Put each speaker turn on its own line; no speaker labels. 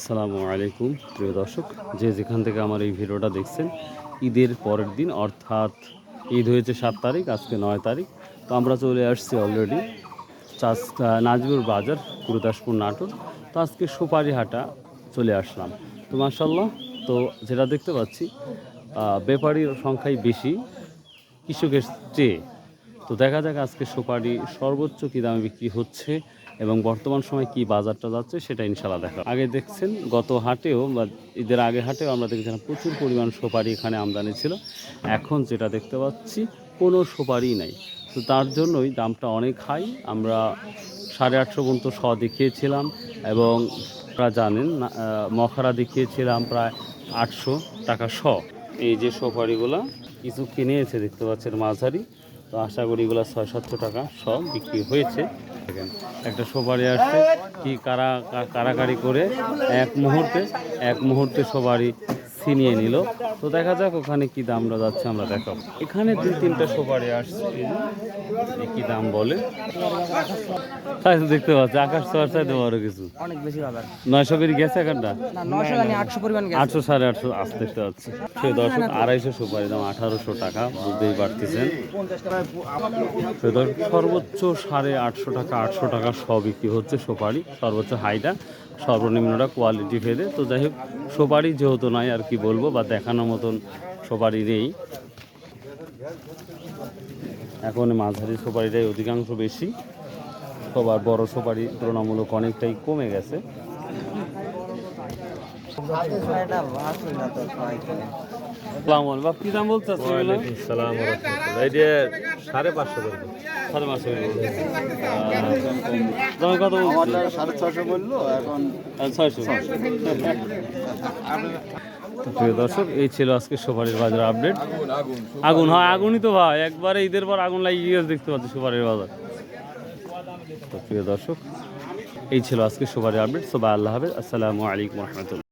আসসালামু আলাইকুম প্রিয় দর্শক, যে যেখান থেকে আমার এই ভিডিওটা দেখছেন, ঈদের পরের দিন অর্থাৎ ঈদ হয়েছে 7 তারিখ, আজকে 9 তারিখ। তো আমরা চলে আসছি অলরেডি নাজিবুর বাজার, গুরুদাসপুর, নাটোর। তো আজকে সুপারি হাটা চলে আসলাম। তো মাশাল্লাহ, তো যেটা দেখতে পাচ্ছি ব্যাপারীর সংখ্যাই বেশি কৃষকের চেয়ে। তো দেখা যাক আজকে সুপারি সর্বোচ্চ কী দামে বিক্রি হচ্ছে এবং বর্তমান সময় কি বাজারটা যাচ্ছে সেটা ইনশাল্লাহ দেখা। আগে দেখছেন গত হাটেও বা ঈদের আগে হাটেও আমরা দেখছিলাম প্রচুর পরিমাণ সুপারি এখানে আমদানি ছিল। এখন যেটা দেখতে পাচ্ছি কোনো সুপারি নাই। তো তার জন্যই দামটা অনেক হাই। আমরা 850 পর্যন্ত শ দেখিয়েছিলাম এবং আপনারা জানেন মখারা দেখিয়েছিলাম প্রায় 800 টাকা শ। এই যে সুপারিগুলো কিছু কিনেছে দেখতে পাচ্ছেন মাঝারি। তো আশা করি এগুলো 600-700 টাকা সব বিক্রি হয়েছে। দেখেন একটা সুপারি আসছে কি কারাকারি করে এক মুহূর্তে সুপারি ছিনিয়ে নিল। তো দেখা যাক ওখানে কি দামটা যাচ্ছে, আমরা দেখাবো। এখানে 2-3টা সুপারি আসছে, কি দাম বলে তাই তো দেখতে পাচ্ছি। আকাশ ছোঁয়ার চাইতে বড় কিছু
অনেক বেশি হবে।
900 করে গেছে এখানটা,
না 900 জানি 800 পরিমাণ গেছে।
800 850 আসতে দেখতে পাচ্ছি। সে দর্শক 250 সুপারি দাম 1800 টাকা, বুঝতেই পারতেছেন। সর্বোচ্চ 850 টাকা 800 টাকা সব বিক্রি হচ্ছে সুপারি, সর্বোচ্চ হাইটা, সর্বনিম্নটা কোয়ালিটি ভেদে। তো যাই হোক, সুপারি যেহেতু নাই আর কি বলবো, বা দেখানোর মতন সুপারি নেই। এখন মাঝারি সুপারিটাই অধিকাংশ বেশি, সবার বড় সুপারি তুলনামূলক অনেকটাই কমে গেছে। কি দাম বলতে প্রিয় দর্শক, এই ছিল আজকে সুপারির বাজার আপডেট। আগুন হয়, আগুনই তো ভাই, একবারে ঈদের পর আগুন লাগিয়ে গেছে দেখতে পাচ্ছি সুপারির বাজার। তো প্রিয় দর্শক, এই ছিল আজকে সুপারির আপডেট। সবাই আল্লাহ হাফেজ, আসসালামু আলাইকুম রহমতুল্লাহ।